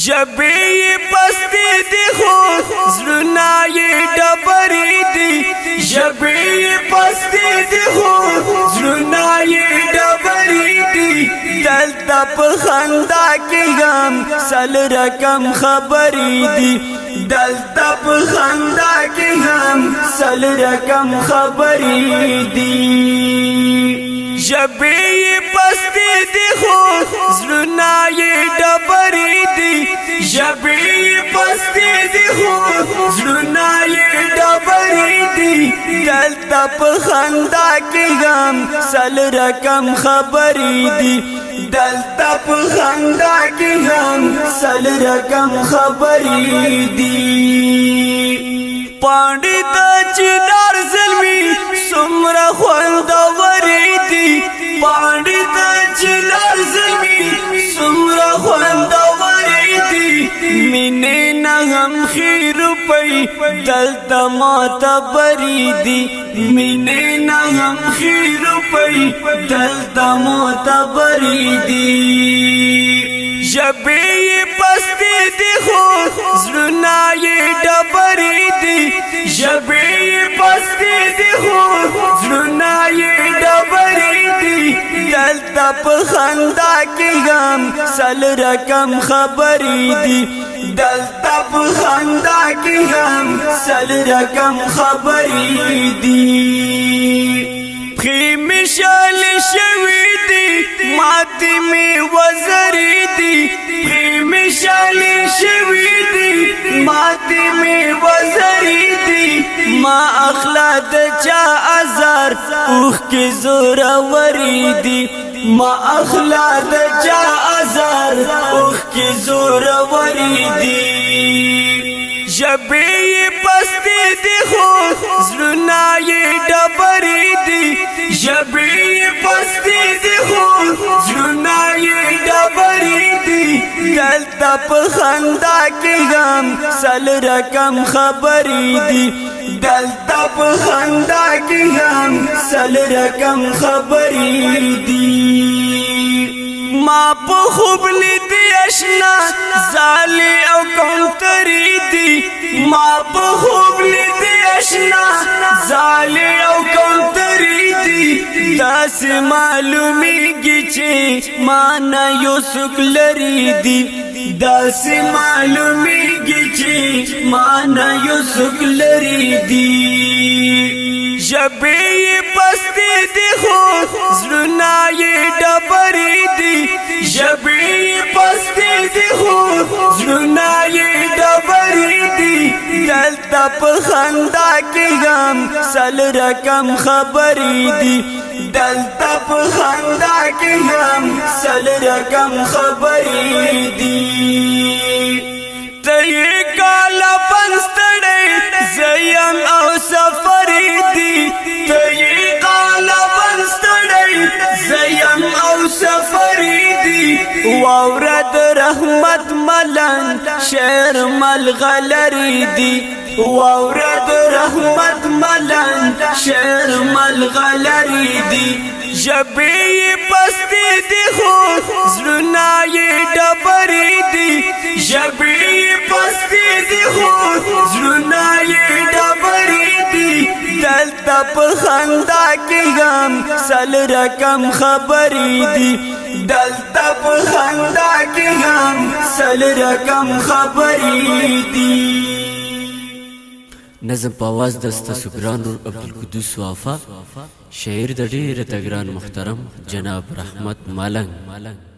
جبې پستی دی خو زړونه یې ډبرې دي جبې پستی دی خو زړونه یې ډبرې دي دلته په خندا کې هم سل رقم خبرې دي دلته په خندا کې هم سل رقم خبرې دي جبې پستی دی خو زړونه یې ډبرې دي جبې پستی دی خو زړونه یې ډبرې دي دلته په خندا کې هم سل رقم خبرې دي دلته په خندا کې هم سل رقم خبرې دي پاڼې د چنار زلمي څومره خوندورې دي پاڼې د چنار زلمي څومره خوندورې دي مینې نه هم ښې روپۍ دلته معتبرې دي مینې نه هم ښې روپۍ دلته معتبرې دي جبې پستی دی خو زړونه یې ډبرې دي جبې پستی دی خو زړونه یې ډبرې دي دلته په خندا کې هم سل رقم خبرې دي دلته په خندا کې هم سل رقم خبرې دي پښې مې شلې شوې دي ماتې مې وزرې دي پښې مې شلې شوې دي ماتې مې وزرې دي ما اخلا د چا ازار اوښکې زورورې دي ما اخلا د چا ازار اوښکې زورورې دي جبې پستی دی خو زړونه یې ډبرې دي جبې پستی دی خو زړونه یې ډبرې دي دلته په خندا کې هم سل رقم خبرې دي دلته په خندا کې هم سل رقم خبرې دي ما په خوب لیدې اشنا زالې او کوترې دي ما په خوب لیدې اشنا زالې او کوترې دي داسې معلومیږي چې ما نه یو څوک لرې دي داسې معلومیږي چې ما نه یو څوک لرې دي جبې پستی دی خو زړونه یې ډبرې دي جبې پستی دی خو زړونه یې ډبرې دي دلته په خندا کې هم سل رقم خبرې دي دلته په خندا کې هم سل رقم خبرې دي ته یې کاله پنستړی زیم او سفرې دي ته یې کاله پنستړی زیم او سفرې دي واوره د رحمت ملنګ شعر ملغلرې دي واوره د رحمت ملنګ شعر ملغلرې دي جبې پستی دی خو زړونه یې ډبرې دي جبې پستی دی خو زړونه یې ډبرې دي دلته په خندا کې هم سل رقم خبرې دي دلته په خندا کې هم سل رقم خبرې دي نظم په आवाज د ستاسو ګران ورور عبدالقدوس وافا شاعر د ډېر تګران محترم جناب رحمت ملنګ